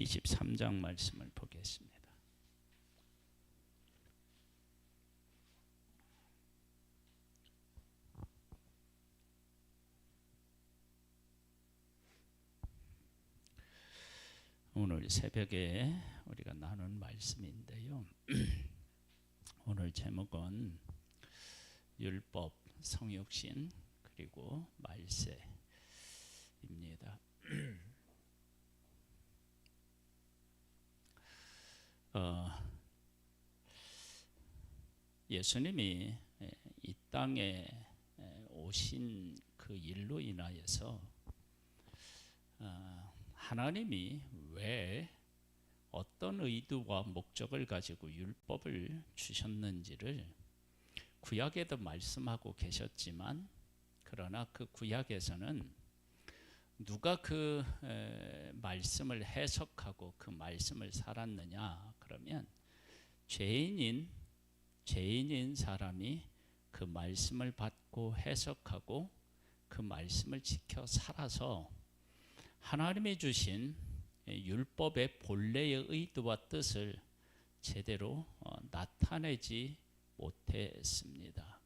23장 말씀을 보겠습니다. 오늘 새벽에 우리가 나눈 말씀인데요. 오늘 제목은 율법, 성육신, 그리고 말세입니다. 예수님이 이 땅에 오신 그 일로 인하여서 하나님이 왜 어떤 의도와 목적을 가지고 율법을 주셨는지를 구약에도 말씀하고 계셨지만, 그러나 그 구약에서는 누가 그 말씀을 해석하고 그 말씀을 살았느냐 그러면 죄인인 사람이 그 말씀을 받고 해석하고 그 말씀을 지켜 살아서 하나님이 주신 율법의 본래의 의도와 뜻을 제대로 나타내지 못했습니다.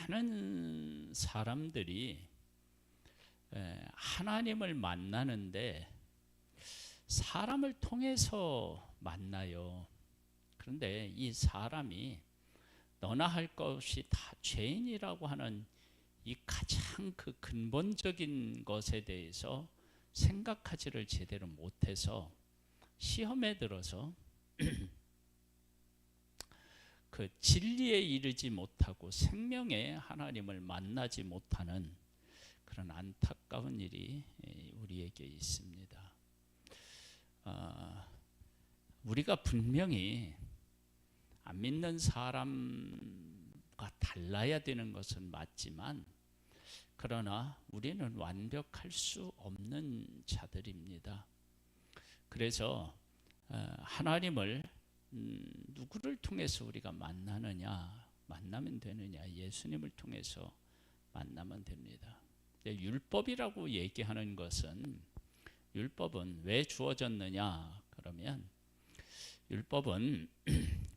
많은 사람들이 하나님을 만나는데 사람을 통해서 만나요. 그런데 이 사람이 너나 할 것이 다 죄인이라고 하는 이 가장 그 근본적인 것에 대해서 생각하지를 제대로 못해서 시험에 들어서 그 진리에 이르지 못하고 생명의 하나님을 만나지 못하는 그런 안타까운 일이 우리에게 있습니다. 우리가 분명히 안 믿는 사람과 달라야 되는 것은 맞지만, 그러나 우리는 완벽할 수 없는 자들입니다. 그래서 하나님을 누구를 통해서 우리가 만나면 되느냐? 예수님을 통해서 만나면 됩니다. 율법이라고 얘기하는 것은, 율법은 왜 주어졌느냐 그러면 율법은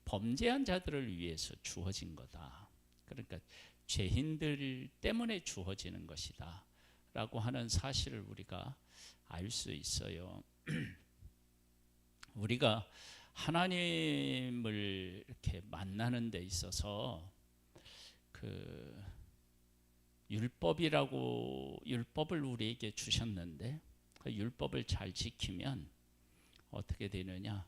범죄한 자들을 위해서 주어진 거다. 그러니까 죄인들 때문에 주어지는 것이다 라고 하는 사실을 우리가 알 수 있어요. 우리가 하나님을 이렇게 만나는 데 있어서 그 율법을 우리에게 주셨는데, 그 율법을 잘 지키면 어떻게 되느냐?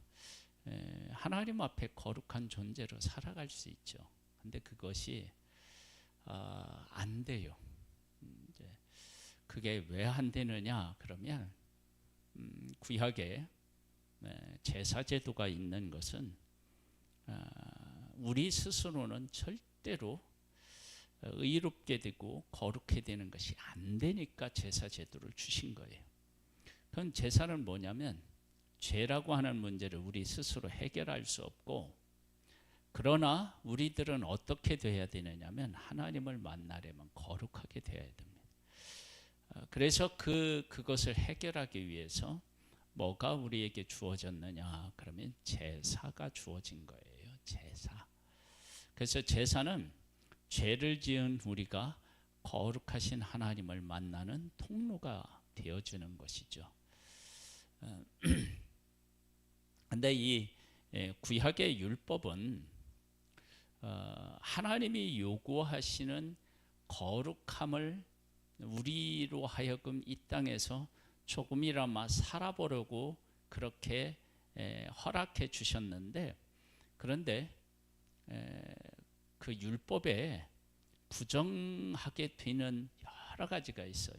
하나님 앞에 거룩한 존재로 살아갈 수 있죠. 근데 그것이 안 돼요. 그게 왜 안 되느냐 그러면 구약에 제사제도가 있는 것은 우리 스스로는 절대로 의롭게 되고 거룩해 되는 것이 안 되니까 제사제도를 주신 거예요. 그건 제사는 뭐냐면 죄라고 하는 문제를 우리 스스로 해결할 수 없고, 그러나 우리들은 어떻게 돼야 되느냐면 하나님을 만나려면 거룩하게 되어야 됩니다. 그래서 그것을 해결하기 위해서 뭐가 우리에게 주어졌느냐 그러면 제사가 주어진 거예요. 제사. 그래서 제사는 죄를 지은 우리가 거룩하신 하나님을 만나는 통로가 되어주는 것이죠. 근데 이 구약의 율법은 하나님이 요구하시는 거룩함을 우리로 하여금 이 땅에서 조금이나마 살아보려고 그렇게 허락해 주셨는데, 그런데 그 율법에 부정하게 되는 여러 가지가 있어요.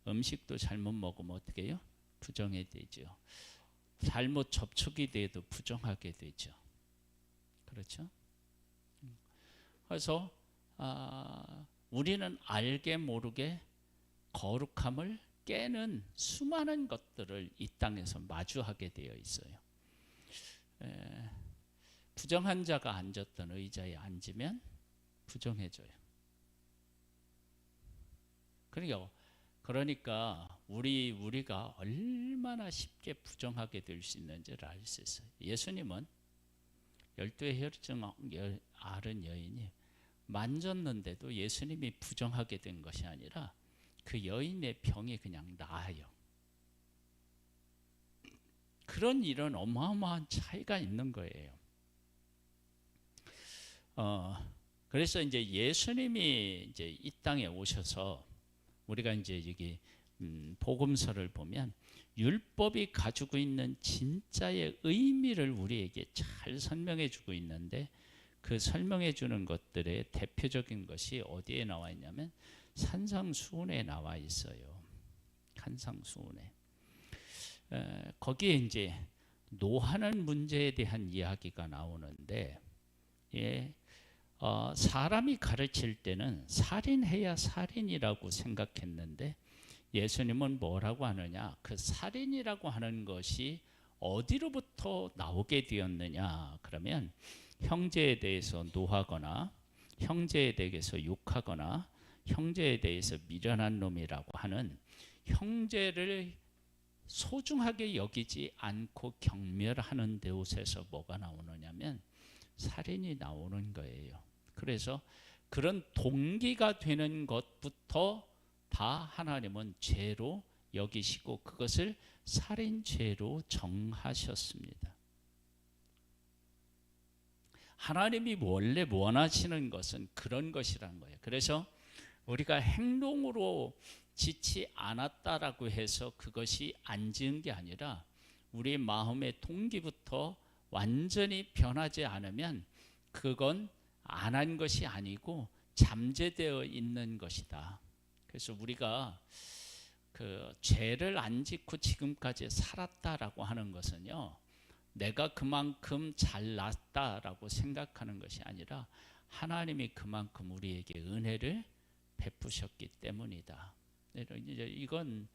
음식도 잘못 먹으면 어떻게 해요? 부정이 되죠. 잘못 접촉이 돼도 부정하게 되죠. 그렇죠? 그래서 우리는 알게 모르게 거룩함을 깨는 수많은 것들을 이 땅에서 마주하게 되어 있어요. 부정한 자가 앉았던 의자에 앉으면 부정해져요. 그러니까 그러니까 우리가 얼마나 쉽게 부정하게 될 수 있는지를 알 수 있어요. 예수님은 12의 혈증 앓은 여인이 만졌는데도 예수님이 부정하게 된 것이 아니라 그 여인의 병이 그냥 나아요. 그런 이런 어마어마한 차이가 있는 거예요. 그래서 이제 예수님이 이제 이 땅에 오셔서 우리가 이제 여기 복음서를 보면 율법이 가지고 있는 진짜의 의미를 우리에게 잘 설명해 주고 있는데, 그 설명해 주는 것들의 대표적인 것이 어디에 나와 있냐면 산상수훈에 나와 있어요. 산상수훈에. 거기에 이제 노하는 문제에 대한 이야기가 나오는데, 사람이 가르칠 때는 살인해야 살인이라고 생각했는데 예수님은 뭐라고 하느냐, 그 살인이라고 하는 것이 어디로부터 나오게 되었느냐, 그러면 형제에 대해서 노하거나 형제에 대해서 욕하거나 형제에 대해서 미련한 놈이라고 하는, 형제를 소중하게 여기지 않고 경멸하는 데옷에서 뭐가 나오느냐면 살인이 나오는 거예요. 그래서 그런 동기가 되는 것부터 다 하나님은 죄로 여기시고 그것을 살인죄로 정하셨습니다. 하나님이 원래 원하시는 것은 그런 것이란 거예요. 그래서 우리가 행동으로 짓지 않았다라고 해서 그것이 안 지은 게 아니라 우리 마음의 동기부터 완전히 변하지 않으면 그건 안 한 것이 아니고 잠재되어 있는 것이다. 그래서 우리가 그 죄를 안 짓고 지금까지 살았다라고 하는 것은요, 내가 그만큼 잘났다라고 생각하는 것이 아니라 하나님이 그만큼 우리에게 은혜를 베푸셨기 때문이다. 이건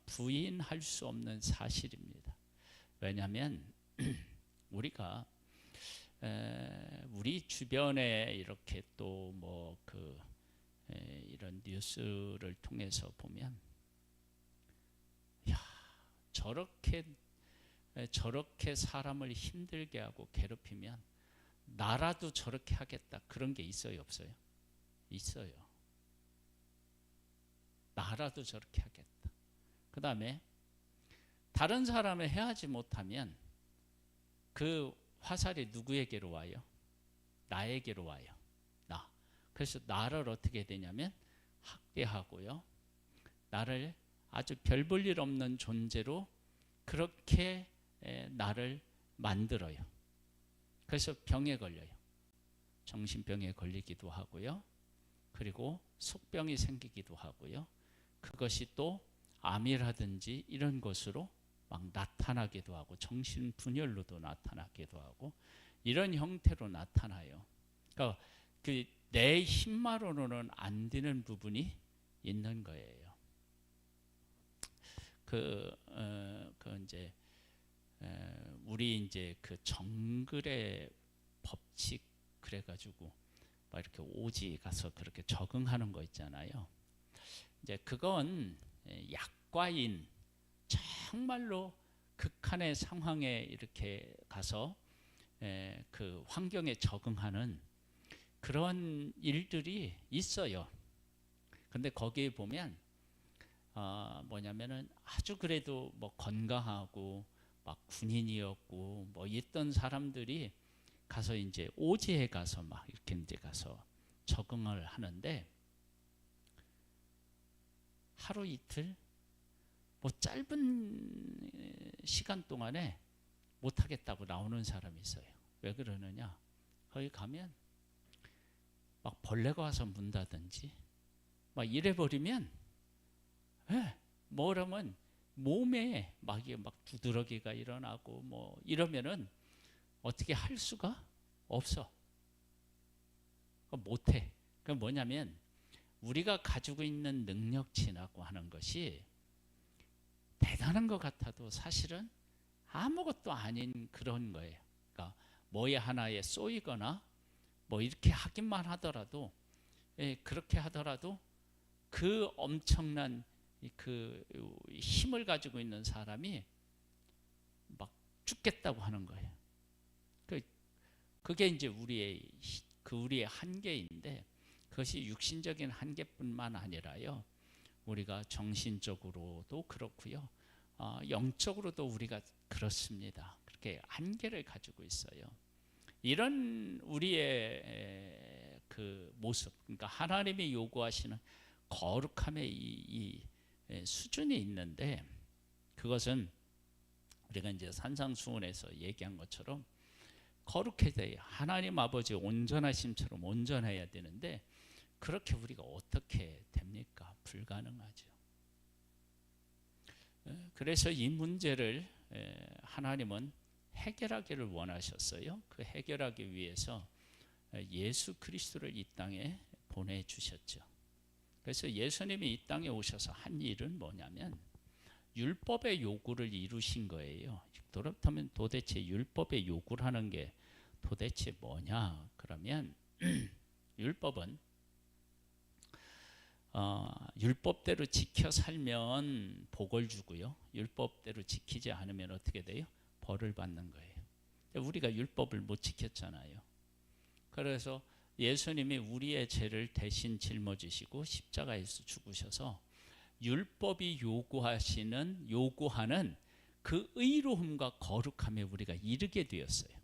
부인할 수 없는 사실입니다. 왜냐하면 우리가 우리 주변에 이렇게 또 뭐 이런 뉴스를 통해서 보면, 야, 저렇게 사람을 힘들게 하고 괴롭히면 나라도 저렇게 하겠다, 그런 게 있어요, 없어요? 있어요. 나라도 저렇게 하겠다. 그 다음에 다른 사람을 해하지 못하면 그 화살이 누구에게로 와요? 나에게로 와요. 나. 그래서 나를 어떻게 되냐면 학대하고요, 나를 아주 별 볼 일 없는 존재로 그렇게 나를 만들어요. 그래서 병에 걸려요. 정신병에 걸리기도 하고요, 그리고 속병이 생기기도 하고요, 그것이 또 암이라든지 이런 것으로 막 나타나기도 하고 정신분열로도 나타나기도 하고 이런 형태로 나타나요. 그러니까 내 힘만으로는 안 되는 부분이 있는 거예요. 이제 우리 이제 그 정글의 법칙 그래가지고 막 이렇게 오지 가서 그렇게 적응하는 거 있잖아요. 이제 그건 약과인, 정말로 극한의 상황에 이렇게 가서 그 환경에 적응하는 그런 일들이 있어요. 근데 거기에 보면 뭐냐면은 아주 그래도 뭐 건강하고 막 군인이었고 뭐 있던 사람들이 가서 이제 오지에 가서 막 이렇게 이제 가서 적응을 하는데 하루 이틀 뭐 짧은 시간 동안에 못하겠다고 나오는 사람이 있어요. 왜 그러느냐? 거기 가면 막 벌레가 와서 문다든지 막 이래버리면 뭐라면 몸에 막 두드러기가 일어나고 뭐 이러면은 어떻게 할 수가 없어. 못해. 그 뭐냐면 우리가 가지고 있는 능력치라고 하는 것이 대단한 것 같아도 사실은 아무것도 아닌 그런 거예요. 그러니까 뭐에 하나에 쏘이거나 뭐 이렇게 하기만 하더라도 그렇게 하더라도 그 엄청난 그 힘을 가지고 있는 사람이 막 죽겠다고 하는 거예요. 그게 이제 우리의 한계인데, 그것이 육신적인 한계뿐만 아니라요, 우리가 정신적으로도 그렇고요, 영적으로도 우리가 그렇습니다. 그렇게 한계를 가지고 있어요. 이런 우리의 그 모습, 그러니까 하나님이 요구하시는 거룩함의 이 수준이 있는데, 그것은 우리가 이제 산상수훈에서 얘기한 것처럼 거룩해야 돼요. 하나님 아버지 온전하심처럼 온전해야 되는데, 그렇게 우리가 어떻게 됩니까? 불가능하죠. 그래서 이 문제를 하나님은 해결하기를 원하셨어요. 그 해결하기 위해서 예수 그리스도를 이 땅에 보내주셨죠. 그래서 예수님이 이 땅에 오셔서 한 일은 뭐냐면 율법의 요구를 이루신 거예요. 그렇다면 도대체 율법의 요구를 하는 게 도대체 뭐냐? 그러면 율법은 율법대로 지켜 살면 복을 주고요, 율법대로 지키지 않으면 어떻게 돼요? 벌을 받는 거예요. 우리가 율법을 못 지켰잖아요. 그래서 예수님이 우리의 죄를 대신 짊어지시고 십자가에서 죽으셔서 율법이 요구하는 그 의로움과 거룩함에 우리가 이르게 되었어요.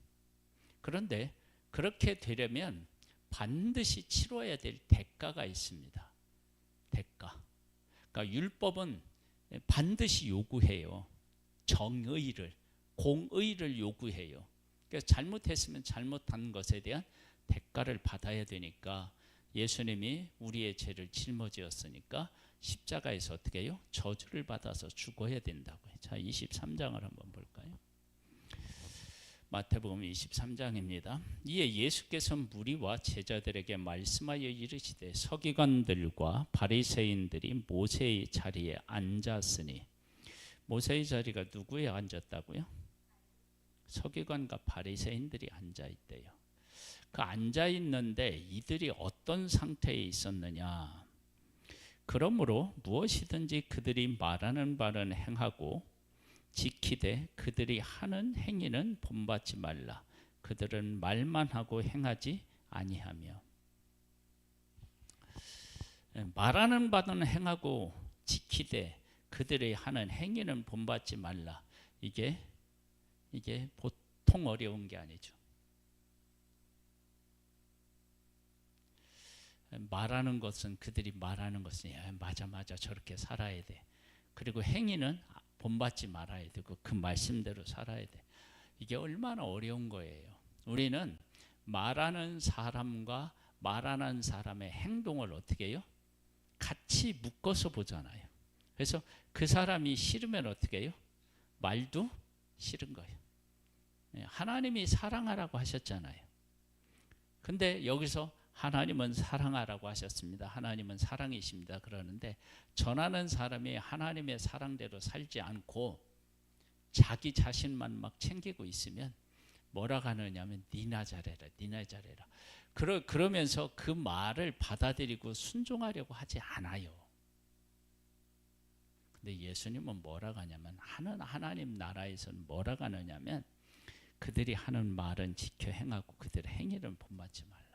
그런데 그렇게 되려면 반드시 치러야 될 대가가 있습니다. 대가. 그러니까 율법은 반드시 요구해요. 정의를, 공의를 요구해요. 그러니까 잘못했으면 잘못한 것에 대한 대가를 받아야 되니까 예수님이 우리의 죄를 짊어지었으니까 십자가에서 어떻게 해요? 저주를 받아서 죽어야 된다고요. 자, 23장을 한번 볼까요? 마태복음 23장입니다. 이에 예수께서 무리와 제자들에게 말씀하여 이르시되 서기관들과 바리새인들이 모세의 자리에 앉았으니, 모세의 자리가 누구에 앉았다고요? 서기관과 바리새인들이 앉아 있대요. 그 앉아 있는데 이들이 어떤 상태에 있었느냐? 그러므로 무엇이든지 그들이 말하는 바는 행하고 지키되 그들이 하는 행위는 본받지 말라. 그들은 말만 하고 행하지 아니하며. 말하는 바는 행하고 지키되 그들이 하는 행위는 본받지 말라. 이게 보통 어려운 게 아니죠. 말하는 것은 그들이 말하는 것은 맞아 저렇게 살아야 돼. 그리고 행위는 본받지 말아야 되고 그 말씀대로 살아야 돼. 이게 얼마나 어려운 거예요. 우리는 말하는 사람과 말하는 사람의 행동을 어떻게 해요? 같이 묶어서 보잖아요. 그래서 그 사람이 싫으면 어떻게 해요? 말도 싫은 거예요. 하나님이 사랑하라고 하셨잖아요. 근데 여기서 하나님은 사랑하라고 하셨습니다. 하나님은 사랑이십니다. 그러는데 전하는 사람이 하나님의 사랑대로 살지 않고 자기 자신만 막 챙기고 있으면 뭐라고 하느냐면 니나 잘해라, 니나 잘해라. 그러면서 그 말을 받아들이고 순종하려고 하지 않아요. 근데 예수님은 뭐라고 하냐면 하나님 나라에서는 뭐라고 하느냐면 그들이 하는 말은 지켜 행하고 그들의 행위는 본받지 말라.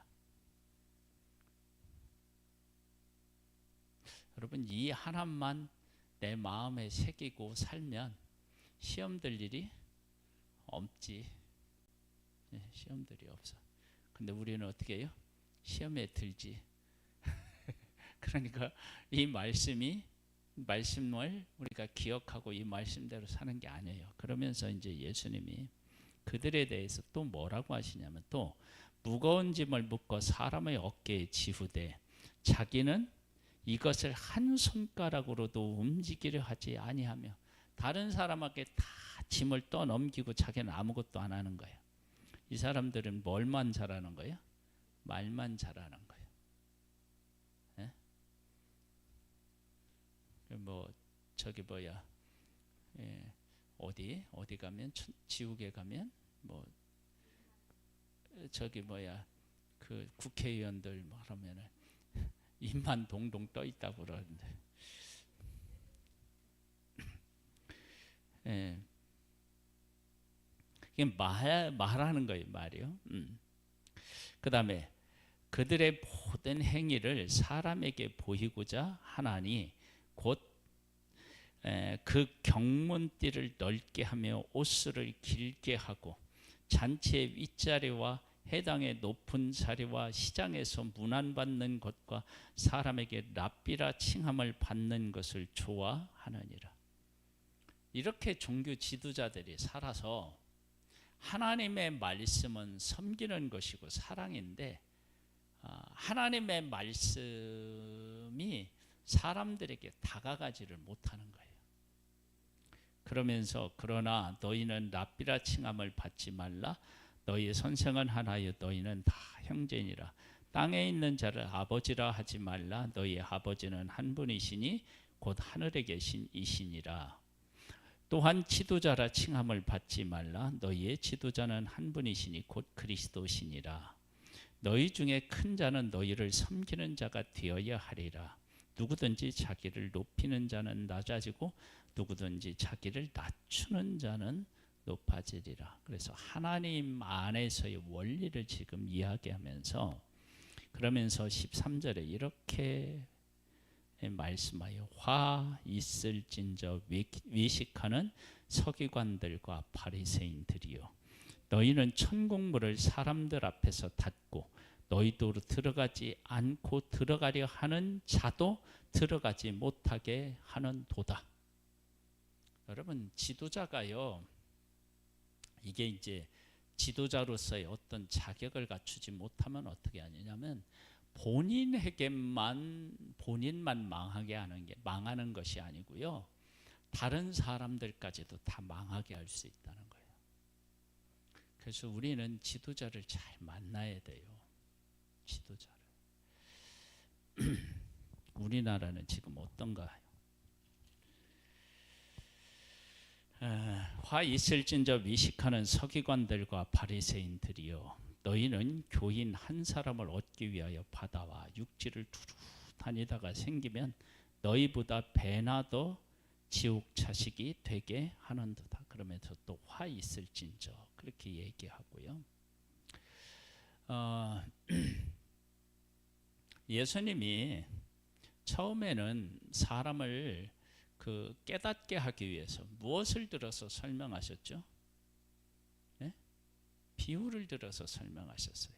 여러분, 이 하나만 내 마음에 새기고 살면 시험 들 일이 없지. 시험들이 없어. 근데 우리는 어떻게 해요? 시험에 들지. 그러니까 이 말씀을 우리가 기억하고 이 말씀대로 사는 게 아니에요. 그러면서 이제 예수님이 그들에 대해서 또 뭐라고 하시냐면, 또 무거운 짐을 묶어 사람의 어깨에 지우되 자기는 이것을 한 손가락으로도 움직이려 하지 아니하며. 다른 사람에게 다 짐을 떠넘기고 자기는 아무것도 안 하는 거예요. 이 사람들은 뭘만 잘하는 거예요? 말만 잘하는 거예요. 어디 가면 지옥에 가면 그 국회의원들 하면은 입만 동동 떠 있다고 그러는데, 예. 이게 말하는 거예요, 말이요. 그 다음에 그들의 모든 행위를 사람에게 보이고자 하나니 곧 그 경문띠를 넓게 하며 옷수를 길게 하고 잔치의 윗자리와 해당의 높은 자리와 시장에서 문안받는 것과 사람에게 랍비라 칭함을 받는 것을 좋아하느니라. 이렇게 종교 지도자들이 살아서 하나님의 말씀은 섬기는 것이고 사랑인데 하나님의 말씀이 사람들에게 다가가지를 못하는 거예요. 그러면서 그러나 너희는 랍비라 칭함을 받지 말라. 너희 선생은 하나여 너희는 다 형제니라. 땅에 있는 자를 아버지라 하지 말라. 너희 아버지는 한 분이시니 곧 하늘에 계신 이시니라. 또한 지도자라 칭함을 받지 말라. 너희의 지도자는 한 분이시니 곧 그리스도시니라. 너희 중에 큰 자는 너희를 섬기는 자가 되어야 하리라. 누구든지 자기를 높이는 자는 낮아지고 누구든지 자기를 낮추는 자는 높아지리라. 그래서 하나님 안에서의 원리를 지금 이야기하면서 그러면서 13절에 이렇게 말씀하여 화 있을진저 외식하는 서기관들과 바리새인들이요 너희는 천국문을 사람들 앞에서 닫고 너희도 들어가지 않고 들어가려 하는 자도 들어가지 못하게 하는도다. 여러분 지도자가요 이게 이제 지도자로서의 어떤 자격을 갖추지 못하면 어떻게 하느냐면 본인만 망하는 것이 아니고요. 다른 사람들까지도 다 망하게 할 수 있다는 거예요. 그래서 우리는 지도자를 잘 만나야 돼요. 지도자를. 우리나라는 지금 어떤가요? 화 있을진저 미식하는 서기관들과 바리새인들이여 너희는 교인 한 사람을 얻기 위하여 바다와 육지를 두루 다니다가 생기면 너희보다 배나 더 지옥 자식이 되게 하는도다. 그러면서 또 화 있을진저 그렇게 얘기하고요. 예수님이 처음에는 사람을 깨닫게 하기 위해서 무엇을 들어서 설명하셨죠? 네? 비유를 들어서 설명하셨어요.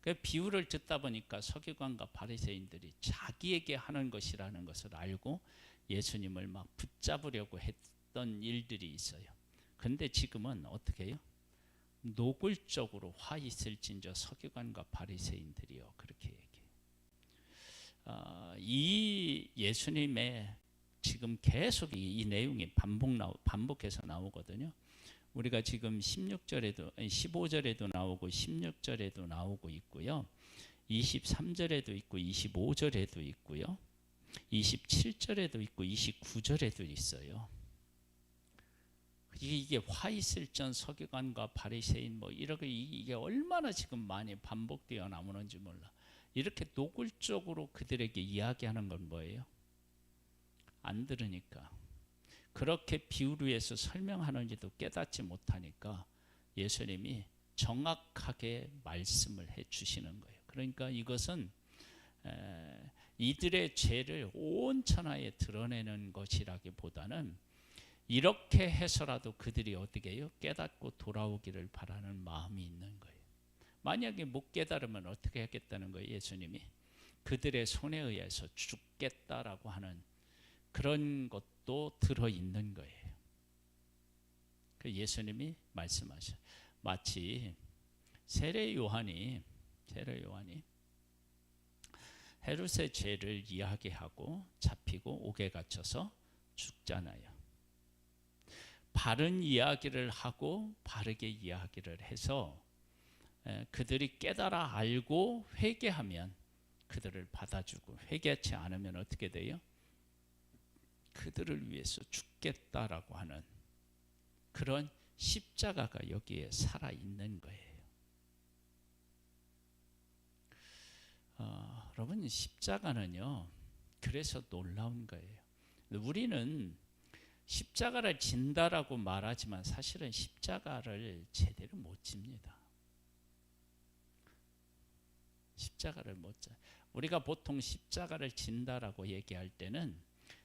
그 비유를 듣다 보니까 서기관과 바리새인들이 자기에게 하는 것이라는 것을 알고 예수님을 막 붙잡으려고 했던 일들이 있어요. 근데 지금은 어떻게 해요? 노골적으로 화 있을진저 서기관과 바리새인들이요 그렇게 얘기해요. 이 예수님의 지금 계속 이 내용이 반복해서 나오거든요. 우리가 지금 16절에도 15절에도 나오고 16절에도 나오고 있고요. 23절에도 있고 25절에도 있고요. 27절에도 있고 29절에도 있어요. 이게 화이슬전 서기관과 바리새인 이게 얼마나 지금 많이 반복되어 나오는지 몰라. 이렇게 노골적으로 그들에게 이야기하는 건 뭐예요? 안 들으니까. 그렇게 비유를 해서 설명하는지도 깨닫지 못하니까 예수님이 정확하게 말씀을 해 주시는 거예요. 그러니까 이것은 이들의 죄를 온 천하에 드러내는 것이라기보다는 이렇게 해서라도 그들이 어떻게 해요? 깨닫고 돌아오기를 바라는 마음이 있는 거예요. 만약에 못 깨달으면 어떻게 하겠다는 거예요? 예수님이 그들의 손에 의해서 죽겠다라고 하는 그런 것도 들어있는 거예요. 그 예수님이 말씀하셔. 마치 세례 요한이 헤롯의 죄를 이야기하고 잡히고 옥에 갇혀서 죽잖아요. 바른 이야기를 하고 바르게 이야기를 해서 그들이 깨달아 알고 회개하면 그들을 받아주고 회개하지 않으면 어떻게 돼요? 그들을 위해서 죽겠다라고 하는 그런 십자가가 여기에 살아있는 거예요. 여러분 십자가는요 그래서 놀라운 거예요. 우리는 십자가를 진다라고 말하지만 사실은 십자가를 제대로 못 집니다. 십자가를 못 져. 우리가 보통 십자가를 진다라고 얘기할 때는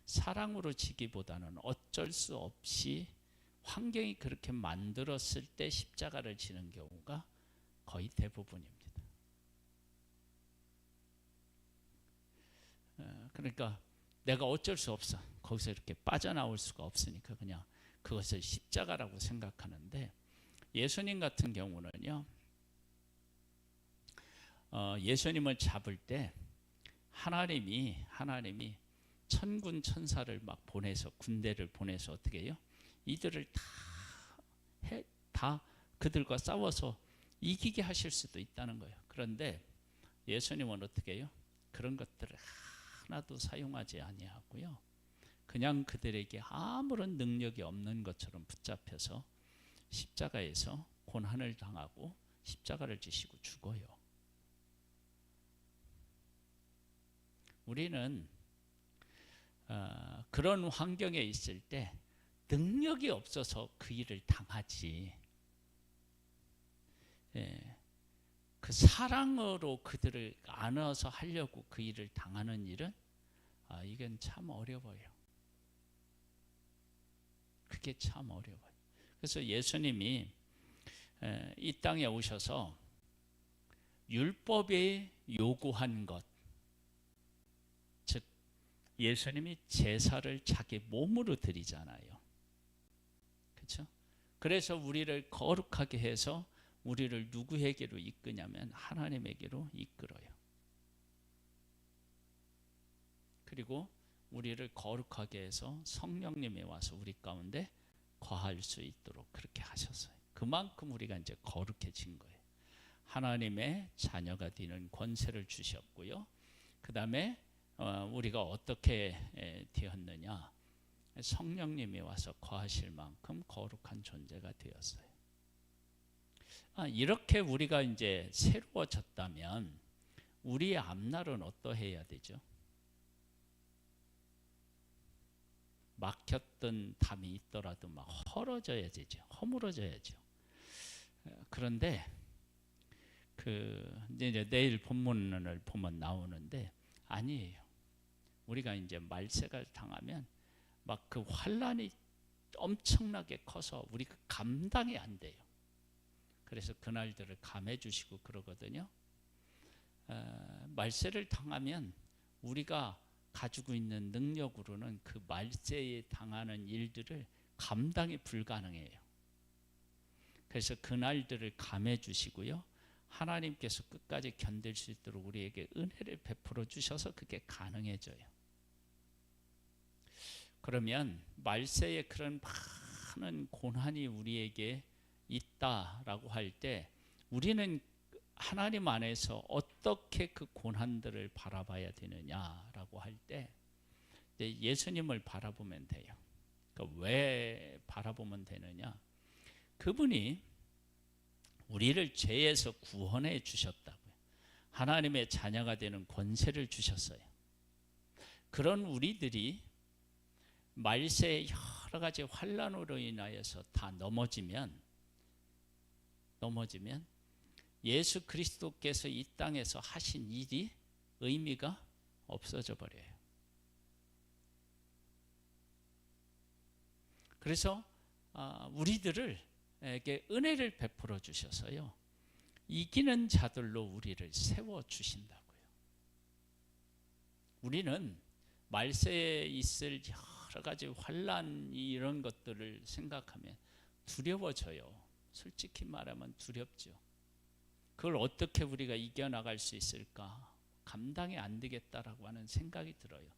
사랑으로 지기보다는 어쩔 수 없이 환경이 그렇게 만들었을 때 십자가를 지는 경우가 거의 대부분입니다. 그러니까 내가 어쩔 수 없어. 거기서 이렇게 빠져나올 수가 없으니까 그냥 그것을 십자가라고 생각하는데, 예수님 같은 경우는요, 예수님을 잡을 때 하나님이 천군 천사를 막 보내서, 군대를 보내서 어떻게 해요? 이들을 다 그들과 싸워서 이기게 하실 수도 있다는 거예요. 그런데 예수님은 어떻게 해요? 그런 것들을 하나도 사용하지 아니하고요, 그냥 그들에게 아무런 능력이 없는 것처럼 붙잡혀서 십자가에서 고난을 당하고 십자가를 지시고 죽어요. 우리는 그런 환경에 있을 때 능력이 없어서 그 일을 당하지, 그 사랑으로 그들을 안아서 하려고 그 일을 당하는 일은 이건 참 어려워요. 그게 참 어려워요. 그래서 예수님이 이 땅에 오셔서 율법에 요구한 것, 즉 예수님이 제사를 자기 몸으로 드리잖아요. 그렇죠? 그래서 우리를 거룩하게 해서 우리를 누구에게로 이끄냐면 하나님에게로 이끌어요. 그리고 우리를 거룩하게 해서 성령님이 와서 우리 가운데 거할 수 있도록 그렇게 하셨어요. 그만큼 우리가 이제 거룩해진 거예요. 하나님의 자녀가 되는 권세를 주셨고요. 그 다음에 우리가 어떻게 되었느냐? 성령님이 와서 거하실 만큼 거룩한 존재가 되었어요. 이렇게 우리가 이제 새로워졌다면 우리의 앞날은 어떠해야 되죠? 막혔던 담이 있더라도 막 헐어져야 되죠. 허물어져야죠. 그런데 이제 내일 본문을 보면 나오는데 아니에요. 우리가 이제 말세가 당하면 막 그 환란이 엄청나게 커서 우리가 감당이 안 돼요. 그래서 그날들을 감해 주시고 그러거든요. 말세를 당하면 우리가 가지고 있는 능력으로는 그 말세에 당하는 일들을 감당이 불가능해요. 그래서 그날들을 감해 주시고요, 하나님께서 끝까지 견딜 수 있도록 우리에게 은혜를 베풀어 주셔서 그게 가능해져요. 그러면 말세에 그런 많은 고난이 우리에게 있다라고 할 때 우리는 하나님 안에서 어떻게 그 고난들을 바라봐야 되느냐라고 할 때 예수님을 바라보면 돼요. 그러니까 왜 바라보면 되느냐? 그분이 우리를 죄에서 구원해 주셨다고요. 하나님의 자녀가 되는 권세를 주셨어요. 그런 우리들이 말세의 여러 가지 환난으로 인하여서 다 넘어지면 예수 그리스도께서 이 땅에서 하신 일이 의미가 없어져 버려요. 그래서 우리들에게 은혜를 베풀어 주셔서요, 이기는 자들로 우리를 세워 주신다고요. 우리는 말세에 있을 여러 가지 환난 이런 것들을 생각하면 두려워져요. 솔직히 말하면 두렵죠. 그걸 어떻게 우리가 이겨나갈 수 있을까? 감당이 안 되겠다라고 하는 생각이 들어요.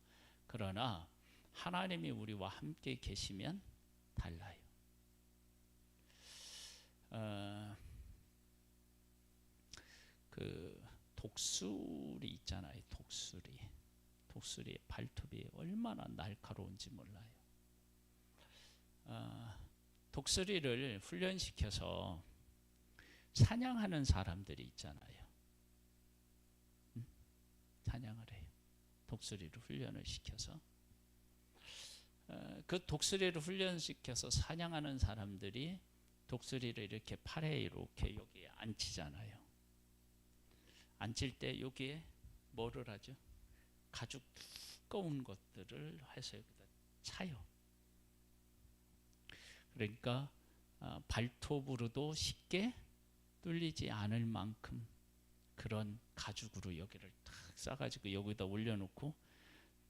그러나 하나님이 우리와 함께 계시면 달라요. 그 독수리 있잖아요. 독수리의 발톱이 얼마나 날카로운지 몰라요. 독수리를 훈련시켜서 사냥하는 사람들이 있잖아요. 사냥을 해요. 독수리를 훈련을 시켜서. 그 독수리를 훈련시켜서 사냥하는 사람들이 독수리를 이렇게 팔에 이렇게 여기에 앉히잖아요. 앉힐 때 여기에 뭐를 하죠? 가죽 두꺼운 것들을 해서 여기다 차요. 그러니까 발톱으로도 쉽게 뚫리지 않을 만큼 그런 가죽으로 여기를 탁 싸가지고 여기다 올려놓고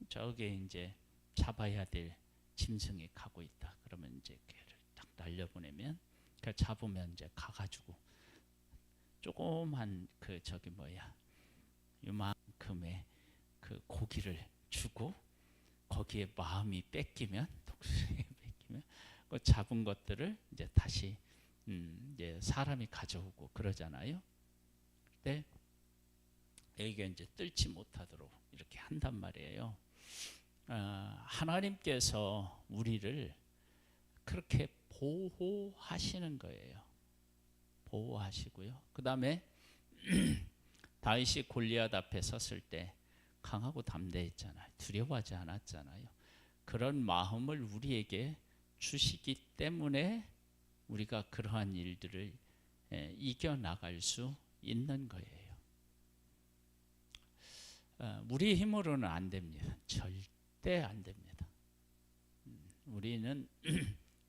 저기에 이제 잡아야 될 짐승이 가고 있다. 그러면 이제 걔를 딱 날려보내면 그 잡으면 이제 가가지고 조그만 그 저기 뭐야 요만큼의 그 고기를 주고 거기에 마음이 뺏기면 독수리에 뺏기면 그 잡은 것들을 이제 다시 이제 사람이 가져오고 그러잖아요. 그때 여기가 이제 뜰지 못하도록 이렇게 한단 말이에요. 하나님께서 우리를 그렇게 보호하시는 거예요. 보호하시고요. 그 다음에 다윗이 골리앗 앞에 섰을 때 강하고 담대했잖아요. 두려워하지 않았잖아요. 그런 마음을 우리에게 주시기 때문에 우리가 그러한 일들을 이겨나갈 수 있는 거예요. 우리 힘으로는 안 됩니다. 절대 안 됩니다. 우리는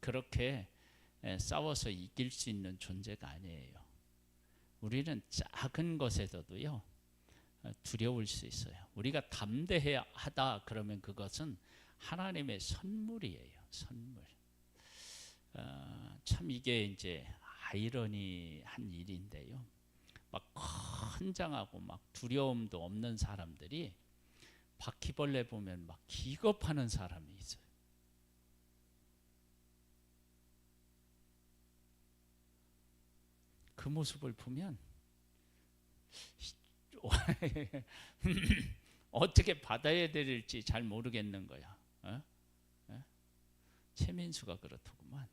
그렇게 싸워서 이길 수 있는 존재가 아니에요. 우리는 작은 것에서도요 두려울 수 있어요. 우리가 담대하다 그러면 그것은 하나님의 선물이에요. 선물. 참 이게 이제 아이러니한 일인데요. 막 헌장하고 막 두려움도 없는 사람들이 바퀴벌레 보면 막 기겁하는 사람이 있어요. 그 모습을 보면 어떻게 받아야 될지 잘 모르겠는 거야. 최민수가 그렇더구만.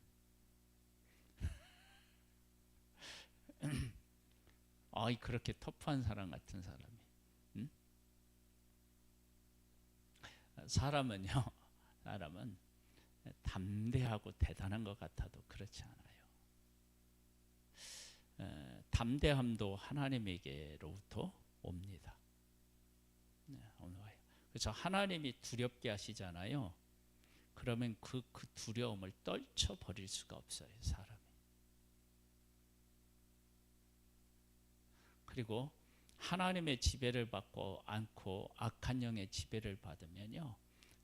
그렇게 터프한 사람 같은 사람이. 사람은 담대하고 대단한 것 같아도 그렇지 않아요. 담대함도 하나님에게로부터 옵니다. 그래서 하나님이 두렵게 하시잖아요. 그러면 그 두려움을 떨쳐버릴 수가 없어요. 사람이. 그리고 하나님의 지배를 받고 않고 악한 영의 지배를 받으면요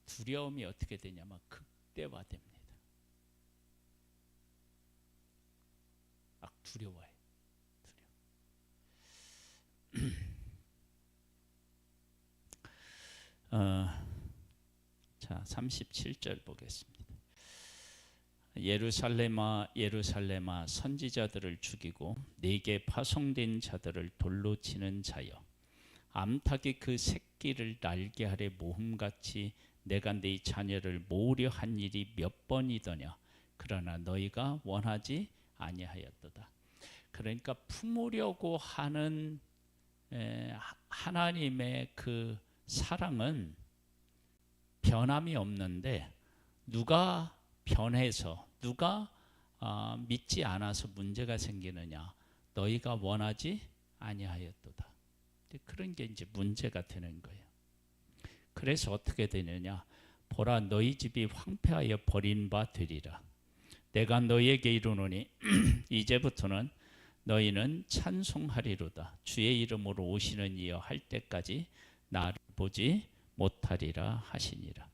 두려움이 어떻게 되냐면 극대화됩니다. 막 두려워해. 자 37절 보겠습니다. 예루살렘아 예루살렘아 선지자들을 죽이고 네게 파송된 자들을 돌로 치는 자여 암탉이 그 새끼를 날게 하려 모험같이 내가 네 자녀를 모으려 한 일이 몇 번이더냐. 그러나 너희가 원하지 아니하였도다. 그러니까 품으려고 하는 하나님의 그 사랑은 변함이 없는데 누가 변해서 누가 믿지 않아서 문제가 생기느냐. 너희가 원하지 아니하였도다. 그런 게 이제 문제가 되는 거예요. 그래서 어떻게 되느냐. 보라 너희 집이 황폐하여 버린 바 되리라. 내가 너희에게 이르노니 이제부터는 너희는 찬송하리로다. 주의 이름으로 오시는 이여 할 때까지 나를 보지 못하리라 하시니라.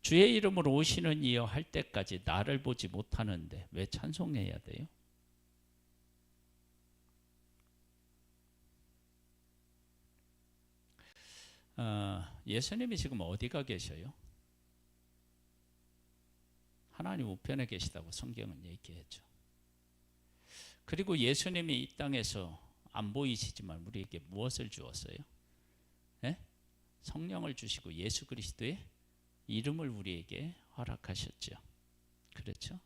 주의 이름으로 오시는 이여 할 때까지 나를 보지 못하는데 왜 찬송해야 돼요? 예수님이 지금 어디가 계셔요? 하나님 우편에 계시다고 성경은 얘기했죠. 그리고 예수님이 이 땅에서 안 보이시지만 우리에게 무엇을 주었어요? 성령을 주시고 예수 그리스도의 이름을 우리에게 허락하셨죠. 그렇죠?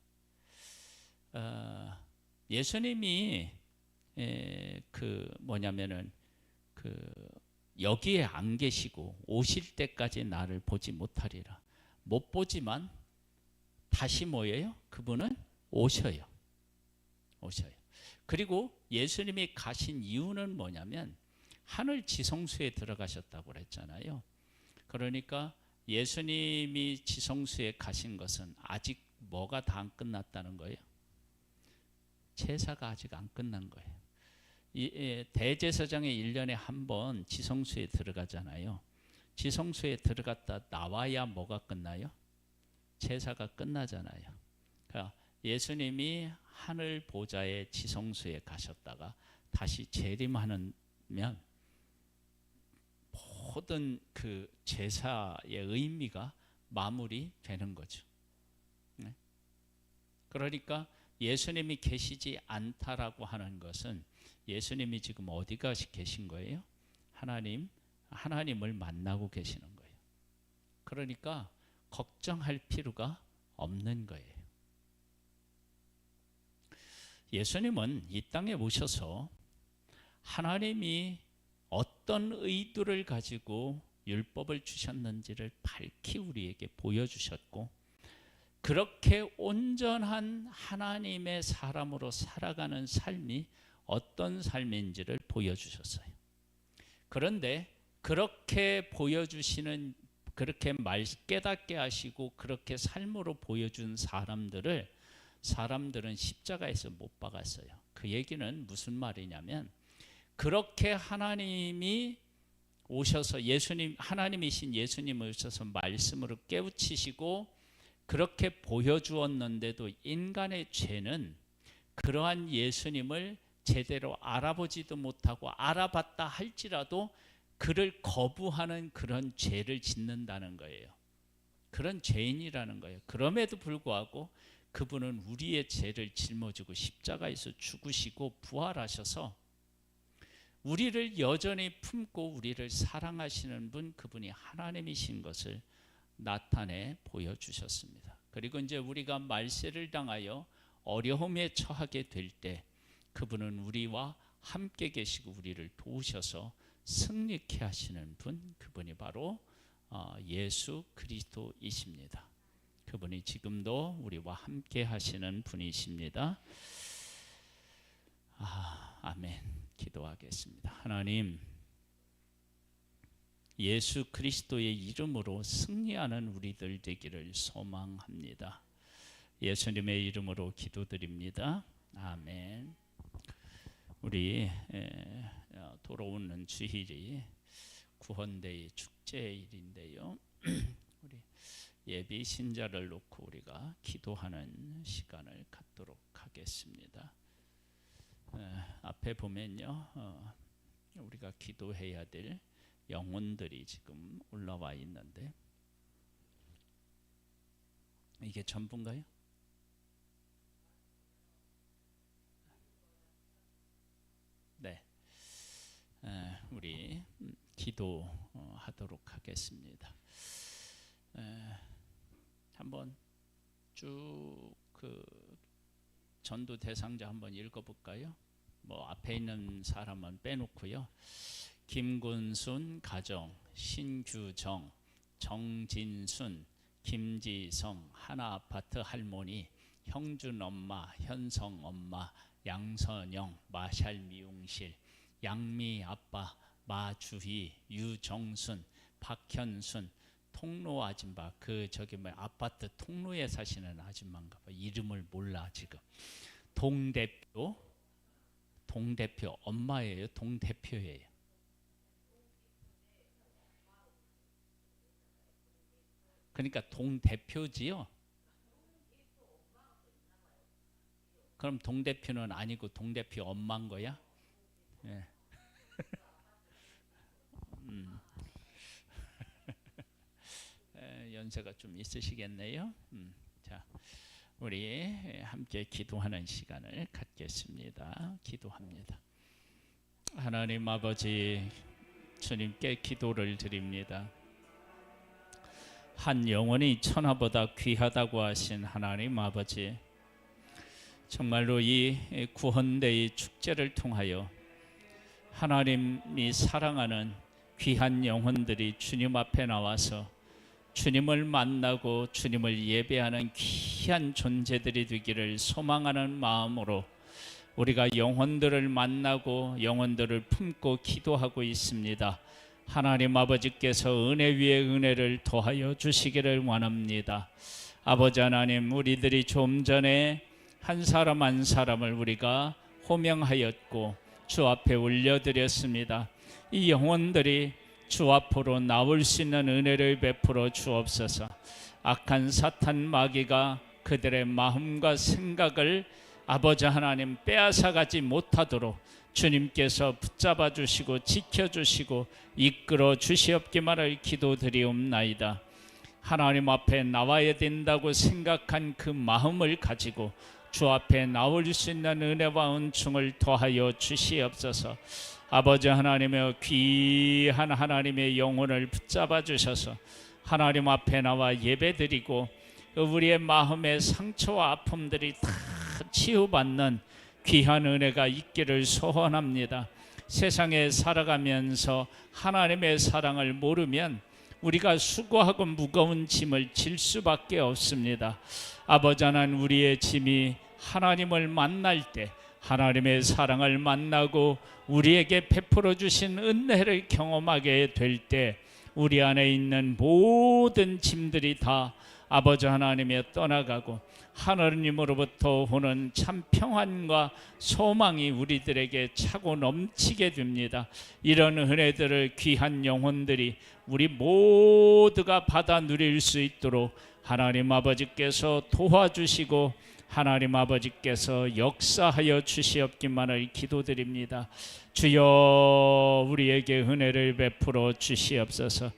예수님이 그 뭐냐면은 그 여기에 안 계시고 오실 때까지 나를 보지 못하리라. 못 보지만 다시 뭐예요? 그분은 오셔요. 그리고 예수님이 가신 이유는 뭐냐면 하늘 지성소에 들어가셨다고 그랬잖아요. 그러니까 예수님이 지성소에 가신 것은 아직 뭐가 다 안 끝났다는 거예요. 제사가 아직 안 끝난 거예요. 대제사장이 1년에 한 번 지성소에 들어가잖아요. 지성소에 들어갔다 나와야 뭐가 끝나요? 제사가 끝나잖아요. 그러니까 예수님이 하늘 보좌의 지성소에 가셨다가 다시 재림하면 모든 그 제사의 의미가 마무리되는 거죠. 네? 그러니까 예수님이 계시지 않다라고 하는 것은 예수님이 지금 어디가 계신 거예요? 하나님을 만나고 계시는 거예요. 그러니까 걱정할 필요가 없는 거예요. 예수님은 이 땅에 오셔서 하나님이 어떤 의도를 가지고 율법을 주셨는지를 밝히 우리에게 보여주셨고, 그렇게 온전한 하나님의 사람으로 살아가는 삶이 어떤 삶인지를 보여주셨어요. 그런데 그렇게 보여주시는, 그렇게 깨닫게 하시고 그렇게 삶으로 보여준 사람들은 십자가에서 못 박았어요. 그 얘기는 무슨 말이냐면, 그렇게 하나님이 오셔서 하나님이신 예수님이 오셔서 말씀으로 깨우치시고 그렇게 보여주었는데도 인간의 죄는 그러한 예수님을 제대로 알아보지도 못하고, 알아봤다 할지라도 그를 거부하는 그런 죄를 짓는다는 거예요. 그런 죄인이라는 거예요. 그럼에도 불구하고 그분은 우리의 죄를 짊어지고 십자가에서 죽으시고 부활하셔서 우리를 여전히 품고 우리를 사랑하시는 분, 그분이 하나님이신 것을 나타내 보여주셨습니다. 그리고 이제 우리가 말세를 당하여 어려움에 처하게 될 때 그분은 우리와 함께 계시고 우리를 도우셔서 승리케 하시는 분, 그분이 바로 예수 그리스도이십니다. 그분이 지금도 우리와 함께 하시는 분이십니다. 아멘. 기도하겠습니다. 하나님, 예수 그리스도의 이름으로 승리하는 우리들 되기를 소망합니다. 예수님의 이름으로 기도드립니다. 아멘. 우리 돌아오는 주일이 구헌데이 축제일인데요. 우리 예비 신자를 놓고 우리가 기도하는 시간을 갖도록 하겠습니다. 앞에 보면요, 우리가 기도해야 될 영혼들이 지금 올라와 있는데, 이게 전부인가요? 네, 우리 기도하도록 하겠습니다. 한번 쭉 그 전도 대상자 한번 읽어볼까요? 뭐 앞에 있는 사람은 빼놓고요. 김군순 가정, 신규정, 정진순, 김지성, 하나아파트 할머니, 형준 엄마, 현성 엄마, 양선영, 마샬 미용실, 양미 아빠, 마주희, 유정순, 박현순, 통로 아줌마, 아파트 통로에 사시는 아줌마인가 봐. 이름을 몰라 지금. 동대표 엄마예요, 동대표예요? 그러니까 동대표지요. 그럼 동대표는 아니고 동대표 엄마인 거야? 네. 연세가 좀 있으시겠네요. 자, 우리 함께 기도하는 시간을 갖겠습니다. 기도합니다. 하나님 아버지, 주님께 기도를 드립니다. 한 영혼이 천하보다 귀하다고 하신 하나님 아버지, 정말로 이 구헌데이 축제를 통하여 하나님이 사랑하는 귀한 영혼들이 주님 앞에 나와서 주님을 만나고 주님을 예배하는 귀한 존재들이 되기를 소망하는 마음으로 우리가 영혼들을 만나고 영혼들을 품고 기도하고 있습니다. 하나님 아버지께서 은혜 위에 은혜를 더하여 주시기를 원합니다. 아버지 하나님, 우리들이 좀 전에 한 사람 한 사람을 우리가 호명하였고 주 앞에 올려드렸습니다. 이 영혼들이 주 앞으로 나올 수 있는 은혜를 베풀어 주옵소서. 악한 사탄 마귀가 그들의 마음과 생각을 아버지 하나님 빼앗아가지 못하도록 주님께서 붙잡아 주시고 지켜주시고 이끌어 주시옵기만을 기도드리옵나이다. 하나님 앞에 나와야 된다고 생각한 그 마음을 가지고 주 앞에 나올 수 있는 은혜와 은총을 더하여 주시옵소서. 아버지 하나님의 귀한 하나님의 영혼을 붙잡아 주셔서 하나님 앞에 나와 예배드리고 우리의 마음의 상처와 아픔들이 다 치유받는 귀한 은혜가 있기를 소원합니다. 세상에 살아가면서 하나님의 사랑을 모르면 우리가 수고하고 무거운 짐을 질 수밖에 없습니다. 아버지 하나님, 우리의 짐이 하나님을 만날 때 하나님의 사랑을 만나고 우리에게 베풀어 주신 은혜를 경험하게 될 때 우리 안에 있는 모든 짐들이 다 아버지 하나님에 떠나가고 하나님으로부터 오는 참 평안과 소망이 우리들에게 차고 넘치게 됩니다. 이런 은혜들을 귀한 영혼들이 우리 모두가 받아 누릴 수 있도록 하나님 아버지께서 도와주시고 하나님 아버지께서 역사하여 주시옵기만을 기도드립니다. 주여, 우리에게 은혜를 베풀어 주시옵소서.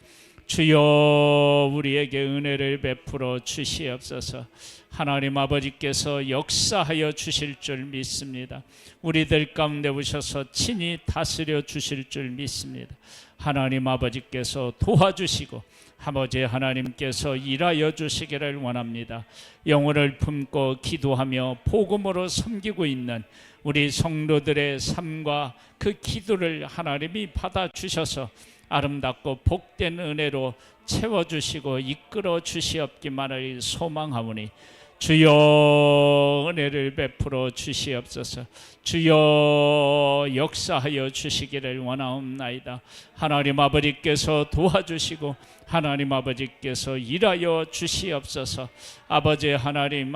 주여, 우리에게 은혜를 베풀어 주시옵소서. 하나님 아버지께서 역사하여 주실 줄 믿습니다. 우리들 가운데 오셔서 친히 다스려 주실 줄 믿습니다. 하나님 아버지께서 도와주시고 아버지 하나님께서 일하여 주시기를 원합니다. 영혼을 품고 기도하며 복음으로 섬기고 있는 우리 성도들의 삶과 그 기도를 하나님이 받아주셔서 아름답고 복된 은혜로 채워주시고 이끌어 주시옵기만을 소망하오니 주여, 은혜를 베풀어 주시옵소서. 주여, 역사하여 주시기를 원하옵나이다. 하나님 아버지께서 도와주시고 하나님 아버지께서 일하여 주시옵소서. 아버지 하나님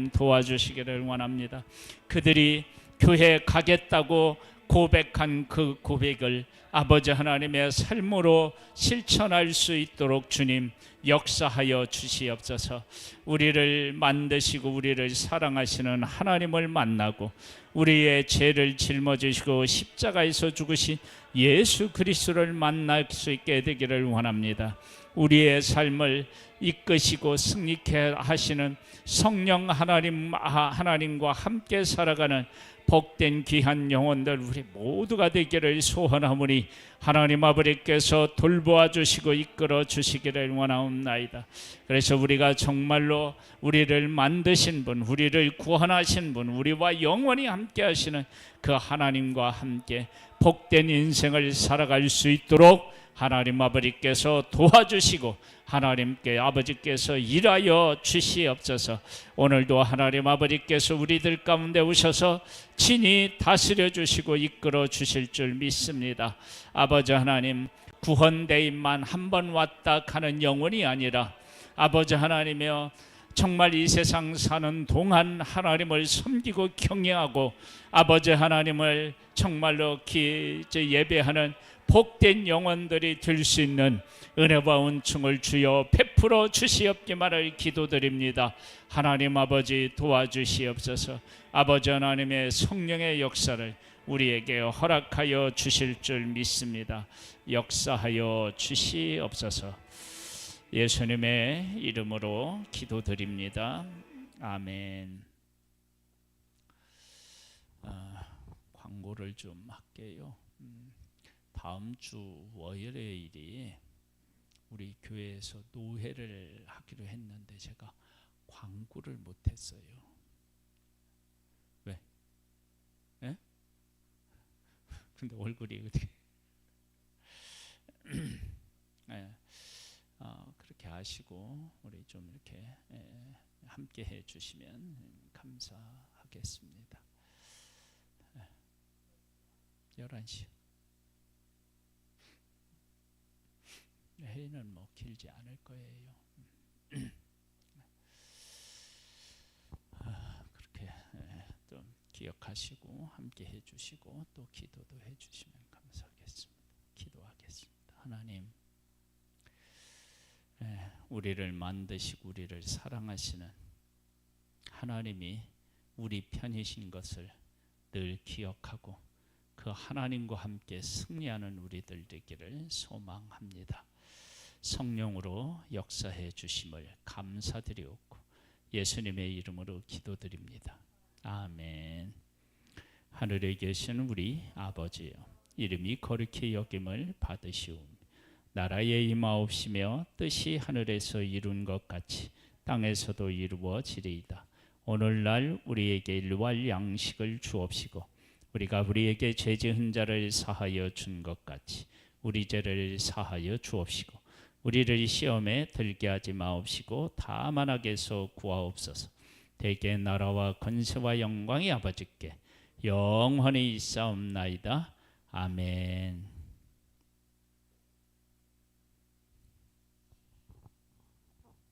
도와주시기를 원합니다. 그들이 교회 가겠다고 고백한 그 고백을 아버지 하나님의 삶으로 실천할 수 있도록 주님 역사하여 주시옵소서. 우리를 만드시고 우리를 사랑하시는 하나님을 만나고 우리의 죄를 짊어지시고 십자가에서 죽으신 예수 그리스도를 만날 수 있게 되기를 원합니다. 우리의 삶을 이끄시고 승리케 하시는 성령 하나님과 함께 살아가는 복된 귀한 영혼들 우리 모두가 되기를 소원하오니 하나님 아버지께서 돌보아 주시고 이끌어 주시기를 원하옵나이다. 그래서 우리가 정말로 우리를 만드신 분, 우리를 구원하신 분, 우리와 영원히 함께 하시는 그 하나님과 함께 복된 인생을 살아갈 수 있도록 하나님 아버지께서 도와주시고 하나님께 아버지께서 일하여 주시옵소서. 오늘도 하나님 아버지께서 우리들 가운데 오셔서 친히 다스려 주시고 이끌어 주실 줄 믿습니다. 아버지 하나님, 구원대인만 한 번 왔다 가는 영혼이 아니라 아버지 하나님이여 정말 이 세상 사는 동안 하나님을 섬기고 경외하고 아버지 하나님을 정말로 예배하는 복된 영혼들이 될 수 있는 은혜와 은총을 주여 베풀어 주시옵기만을 기도드립니다. 하나님 아버지 도와주시옵소서. 아버지 하나님의 성령의 역사를 우리에게 허락하여 주실 줄 믿습니다. 역사하여 주시옵소서. 예수님의 이름으로 기도드립니다. 아멘. 광고를 좀 할게요. 다음 주 월요일이 우리 교회에서 노회를 하기로 했는데 제가 광고를 못했어요. 왜? 예? 근데 얼굴이 어떻게? 기억하시고 우리 좀 이렇게 함께 해 주시면 감사하겠습니다. 11시. 회의는 뭐 길지 않을 거예요. 그렇게 좀 기억하시고 함께 해주시고 또 기도도 해주시면 감사하겠습니다. 기도하겠습니다. 하나님, 우리를 만드시고 우리를 사랑하시는 하나님이 우리 편이신 것을 늘 기억하고 그 하나님과 함께 승리하는 우리들 되기를 소망합니다. 성령으로 역사해 주심을 감사드리옵고 예수님의 이름으로 기도드립니다. 아멘. 하늘에 계신 우리 아버지여, 이름이 거룩히 여김을 받으시오며 나라의 임하옵시며 뜻이 하늘에서 이룬 것 같이 땅에서도 이루어지리이다. 오늘날 우리에게 일용할 양식을 주옵시고 우리가 우리에게 죄 지은 자를 사하여 준 것 같이 우리 죄를 사하여 주옵시고 우리를 시험에 들게 하지 마옵시고 다만 악에서 구하옵소서. 대개 나라와 권세와 영광이 아버지께 영원히 있사옵나이다. 아멘.